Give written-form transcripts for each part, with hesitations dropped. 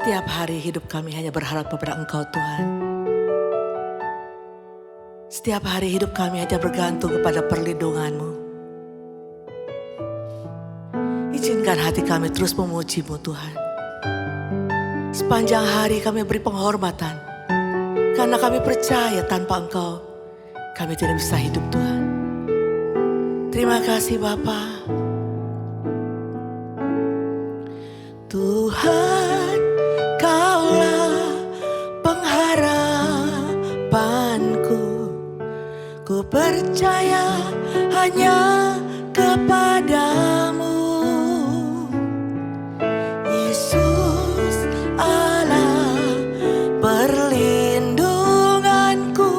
Setiap hari hidup kami hanya berharap kepada Engkau Tuhan. Setiap hari hidup kami hanya bergantung kepada perlindungan-Mu. Izinkan hati kami terus memuji-Mu Tuhan. Sepanjang hari kami beri penghormatan. Karena kami percaya tanpa Engkau kami tidak bisa hidup Tuhan. Terima kasih Bapa. Tuhan, Kaulah pengharapanku. Ku percaya hanya kepadamu, Yesus Allah perlindunganku.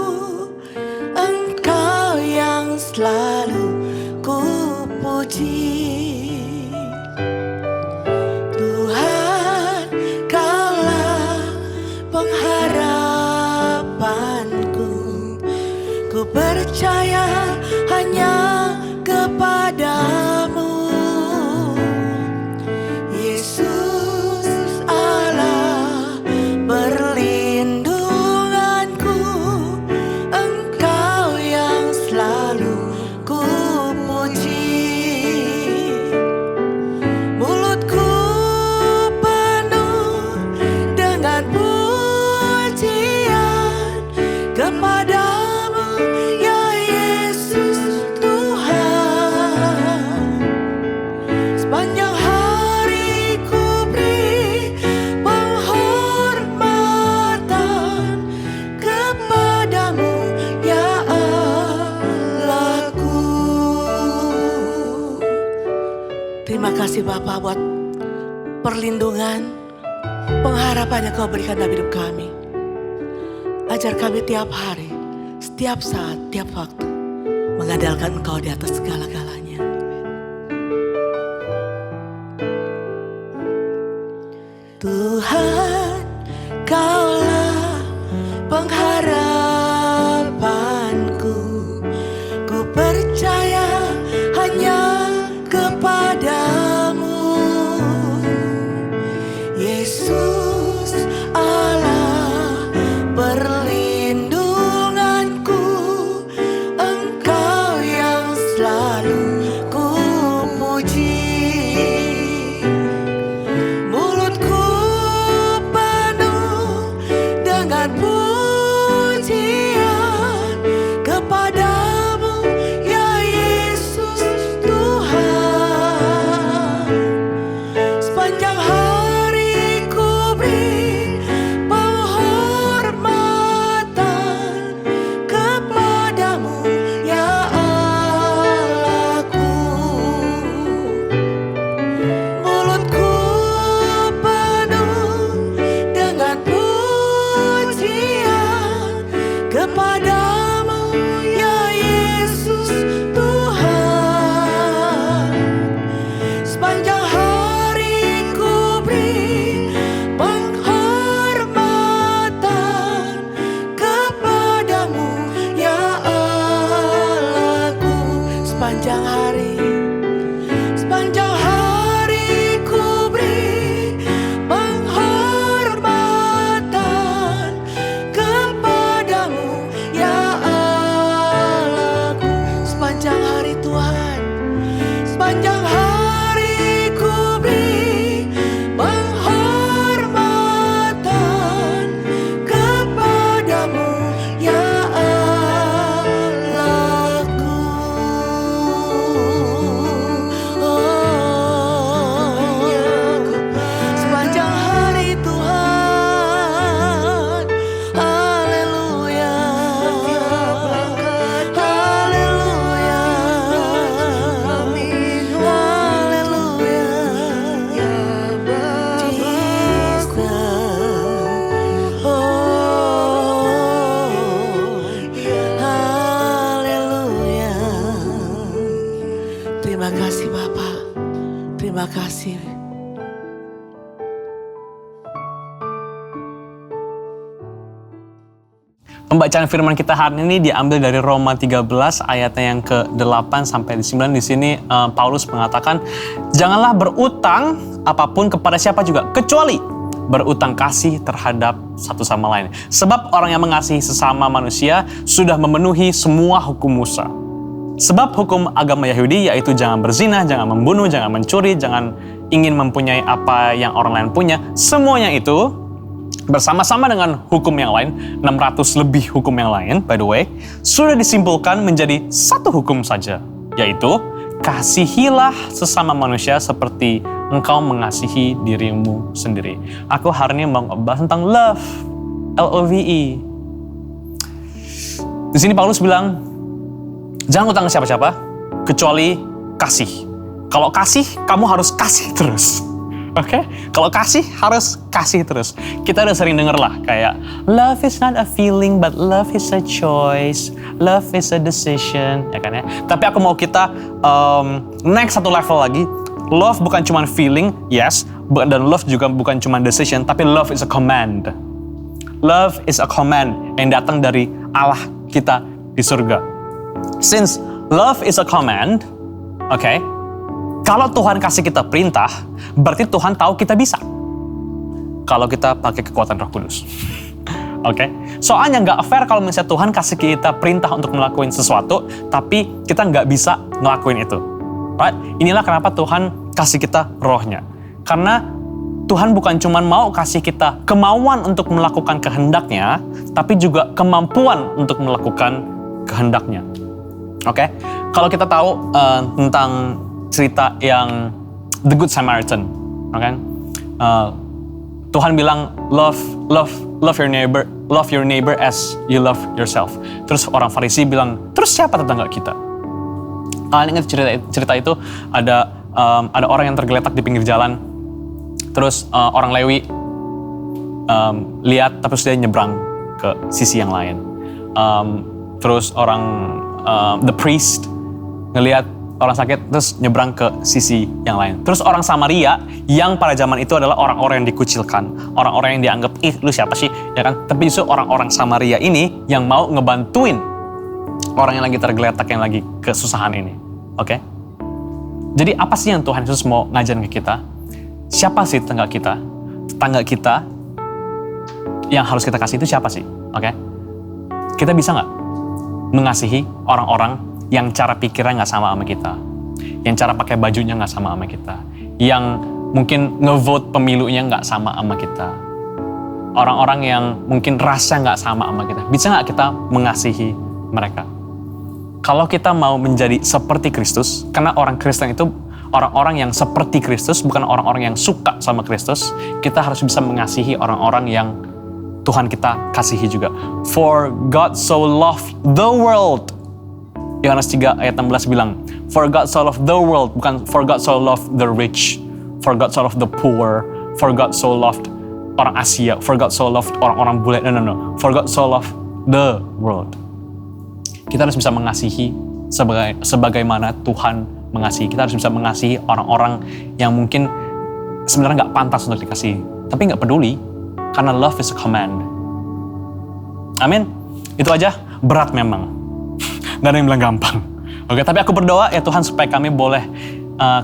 Engkau yang selalu ku puji. Tuhan, Kaulah pengharapanku. Ku percaya hanya kepadamu, Yesus Allah perlindunganku. Engkau yang selalu ku puji. Mulutku penuh dengan pujian kepadamu, ya Yesus Tuhan. Sepanjang hari ku beri penghormatan kepadamu, ya Allahku. Terima kasih Bapa buat perlindungan, pengharapan yang Kau berikan dalam hidup kami. Ajar kami tiap hari, setiap saat, tiap waktu mengandalkan Engkau di atas segala-galanya. Tuhan, Kaulah pengharapanku. Ku percaya hanya kepadamu, Yesus Allah perlindunganku. Engkau yang selalu ku puji. Mulutku penuh dengan pujian kepadamu, ya Yesus Tuhan. Sepanjang hari ku beri penghormatan kepadamu, ya Allahku. Mulutku penuh dengan pujian kepadamu, ya Yesus Tuhan. Sepanjang hari ku beri penghormatan kepadamu, ya Allahku. Sepanjang hari ku beri penghormatan kepadamu, ya Allahku. Sepanjang hari Tuhan, sepanjang hari ku beri penghormatan kepadamu, ya Allahku. Sepanjang hari Tuhan, haleluya, haleluya, haleluya, Jesus, haleluya. Terima kasih Bapa, terima kasih. Pembacaan firman kita hari ini diambil dari Roma 13 ayatnya yang ke-8 sampai 9. Di sini Paulus mengatakan, janganlah berutang apapun kepada siapa juga, kecuali berutang kasih terhadap satu sama lain. Sebab orang yang mengasihi sesama manusia sudah memenuhi semua hukum Musa. Sebab hukum agama Yahudi yaitu jangan berzina, jangan membunuh, jangan mencuri, jangan ingin mempunyai apa yang orang lain punya. Semuanya itu bersama-sama dengan hukum yang lain, 600 lebih hukum yang lain, by the way, sudah disimpulkan menjadi satu hukum saja, yaitu kasihilah sesama manusia seperti engkau mengasihi dirimu sendiri. Aku hari ini mau ngebahas tentang love, L-O-V-E. Di sini Paulus bilang, jangan utang ke siapa-siapa, kecuali kasih. Kalau kasih, kamu harus kasih terus. Oke? Kalau kasih, harus kasih terus. Kita udah sering denger lah, kayak, love is not a feeling, but love is a choice. Love is a decision, ya kan ya? Tapi aku mau kita next satu level lagi. Love bukan cuma feeling, yes. Dan love juga bukan cuma decision, tapi love is a command. Love is a command yang datang dari Allah kita di surga. Since love is a command, okay, kalau Tuhan kasih kita perintah, berarti Tuhan tahu kita bisa. Kalau kita pakai kekuatan Roh Kudus. Oke? Soalnya nggak fair kalau misalnya Tuhan kasih kita perintah untuk melakukan sesuatu, tapi kita nggak bisa ngelakuin itu. Right? Inilah kenapa Tuhan kasih kita rohnya. Karena Tuhan bukan cuma mau kasih kita kemauan untuk melakukan kehendaknya, tapi juga kemampuan untuk melakukan kehendaknya. Oke? Kalau kita tahu tentang cerita yang The Good Samaritan, oke? Tuhan bilang love your neighbor as you love yourself. Terus orang Farisi bilang, terus siapa tetangga kita? Kalian ingat cerita itu ada orang yang tergeletak di pinggir jalan. Terus orang Lewi lihat, tapi dia nyebrang ke sisi yang lain. Terus the priest ngelihat orang sakit, terus nyebrang ke sisi yang lain. Terus orang Samaria, yang pada zaman itu adalah orang-orang yang dikucilkan, orang-orang yang dianggap, lu siapa sih? Ya kan? Tapi justru orang-orang Samaria ini yang mau ngebantuin orang yang lagi tergeletak, yang lagi kesusahan ini. Oke? Jadi apa sih yang Tuhan Yesus mau ngajarin ke kita? Siapa sih tetangga kita? Tetangga kita yang harus kita kasih itu siapa sih? Oke? Kita bisa nggak mengasihi orang-orang yang cara pikirnya nggak sama kita, yang cara pakai bajunya nggak sama kita, yang mungkin ngevote pemilunya nggak sama kita, orang-orang yang mungkin rasa nggak sama kita. Bisa nggak kita mengasihi mereka? Kalau kita mau menjadi seperti Kristus, karena orang Kristen itu orang-orang yang seperti Kristus, bukan orang-orang yang suka sama Kristus, kita harus bisa mengasihi orang-orang yang Tuhan kita kasihi juga. For God so loved the world. Yohanes 3 ayat 16 bilang, for God so loved the world, bukan for God so loved the rich, for God so loved the poor, for God so loved orang Asia, for God so loved orang-orang bule, no. For God so loved the world. Kita harus bisa mengasihi sebagaimana Tuhan mengasihi. Kita harus bisa mengasihi orang-orang yang mungkin sebenarnya nggak pantas untuk dikasihi, tapi nggak peduli, karena love is a command. Amin. Itu aja, berat memang. Gak ada yang bilang gampang. Oke, tapi aku berdoa ya Tuhan supaya kami boleh,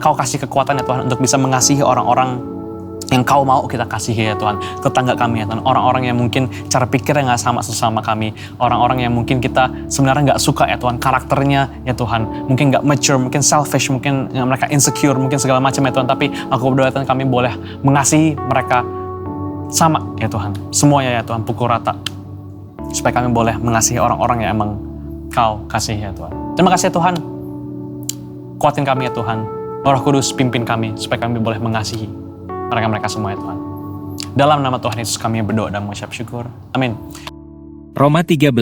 kau kasih kekuatan ya Tuhan untuk bisa mengasihi orang-orang yang kau mau kita kasihi ya Tuhan. Tetangga kami ya Tuhan, orang-orang yang mungkin cara pikirnya gak sama sesama kami. Orang-orang yang mungkin kita sebenarnya gak suka ya Tuhan, karakternya ya Tuhan. Mungkin gak mature, mungkin selfish, mungkin mereka insecure, mungkin segala macam ya Tuhan. Tapi aku berdoa Tuhan kami boleh mengasihi mereka sama ya Tuhan. Semuanya ya Tuhan, pukul rata. Supaya kami boleh mengasihi orang-orang yang emang Kau kasih ya Tuhan. Terima kasih ya Tuhan. Kuatin kami ya Tuhan. Roh Kudus pimpin kami supaya kami boleh mengasihi mereka-mereka semua ya Tuhan. Dalam nama Tuhan Yesus kami berdoa dan mengucap syukur. Amin. Roma 13.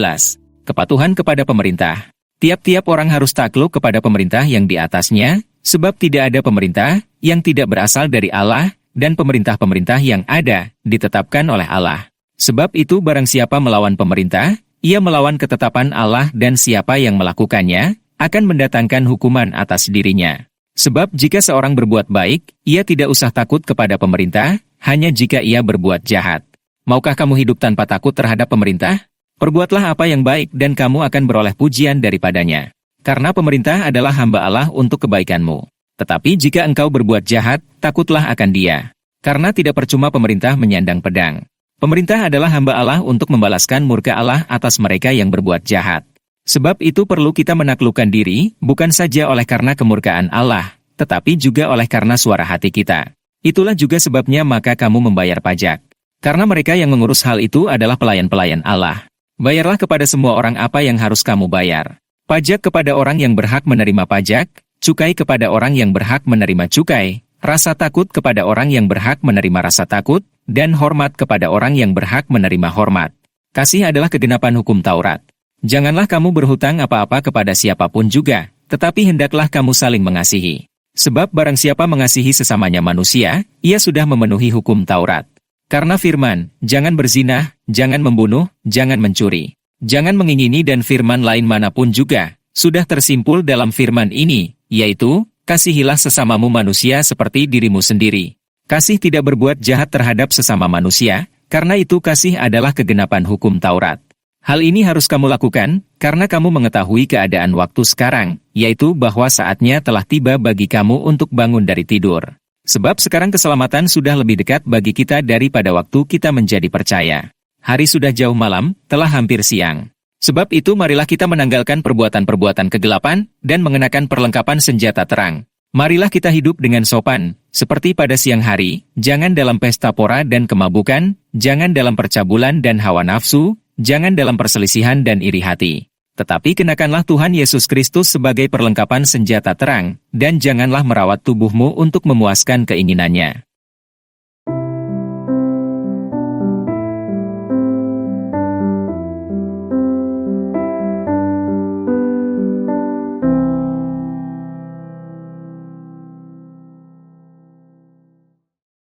Kepatuhan kepada pemerintah. Tiap-tiap orang harus takluk kepada pemerintah yang di atasnya, sebab tidak ada pemerintah yang tidak berasal dari Allah, dan pemerintah-pemerintah yang ada ditetapkan oleh Allah. Sebab itu barang siapa melawan pemerintah, ia melawan ketetapan Allah, dan siapa yang melakukannya akan mendatangkan hukuman atas dirinya. Sebab jika seorang berbuat baik, ia tidak usah takut kepada pemerintah, hanya jika ia berbuat jahat. Maukah kamu hidup tanpa takut terhadap pemerintah? Perbuatlah apa yang baik dan kamu akan beroleh pujian daripadanya. Karena pemerintah adalah hamba Allah untuk kebaikanmu. Tetapi jika engkau berbuat jahat, takutlah akan dia. Karena tidak percuma pemerintah menyandang pedang. Pemerintah adalah hamba Allah untuk membalaskan murka Allah atas mereka yang berbuat jahat. Sebab itu perlu kita menaklukkan diri, bukan saja oleh karena kemurkaan Allah, tetapi juga oleh karena suara hati kita. Itulah juga sebabnya maka kamu membayar pajak. Karena mereka yang mengurus hal itu adalah pelayan-pelayan Allah. Bayarlah kepada semua orang apa yang harus kamu bayar. Pajak kepada orang yang berhak menerima pajak, cukai kepada orang yang berhak menerima cukai, rasa takut kepada orang yang berhak menerima rasa takut, dan hormat kepada orang yang berhak menerima hormat. Kasih adalah kegenapan hukum Taurat. Janganlah kamu berhutang apa-apa kepada siapapun juga, tetapi hendaklah kamu saling mengasihi. Sebab barang siapa mengasihi sesamanya manusia, ia sudah memenuhi hukum Taurat. Karena firman, jangan berzinah, jangan membunuh, jangan mencuri, jangan mengingini dan firman lain manapun juga, sudah tersimpul dalam firman ini, yaitu, kasihilah sesamamu manusia seperti dirimu sendiri. Kasih tidak berbuat jahat terhadap sesama manusia, karena itu kasih adalah kegenapan hukum Taurat. Hal ini harus kamu lakukan, karena kamu mengetahui keadaan waktu sekarang, yaitu bahwa saatnya telah tiba bagi kamu untuk bangun dari tidur. Sebab sekarang keselamatan sudah lebih dekat bagi kita daripada waktu kita menjadi percaya. Hari sudah jauh malam, telah hampir siang. Sebab itu marilah kita menanggalkan perbuatan-perbuatan kegelapan, dan mengenakan perlengkapan senjata terang. Marilah kita hidup dengan sopan, seperti pada siang hari, jangan dalam pesta pora dan kemabukan, jangan dalam percabulan dan hawa nafsu, jangan dalam perselisihan dan iri hati. Tetapi kenakanlah Tuhan Yesus Kristus sebagai perlengkapan senjata terang, dan janganlah merawat tubuhmu untuk memuaskan keinginannya.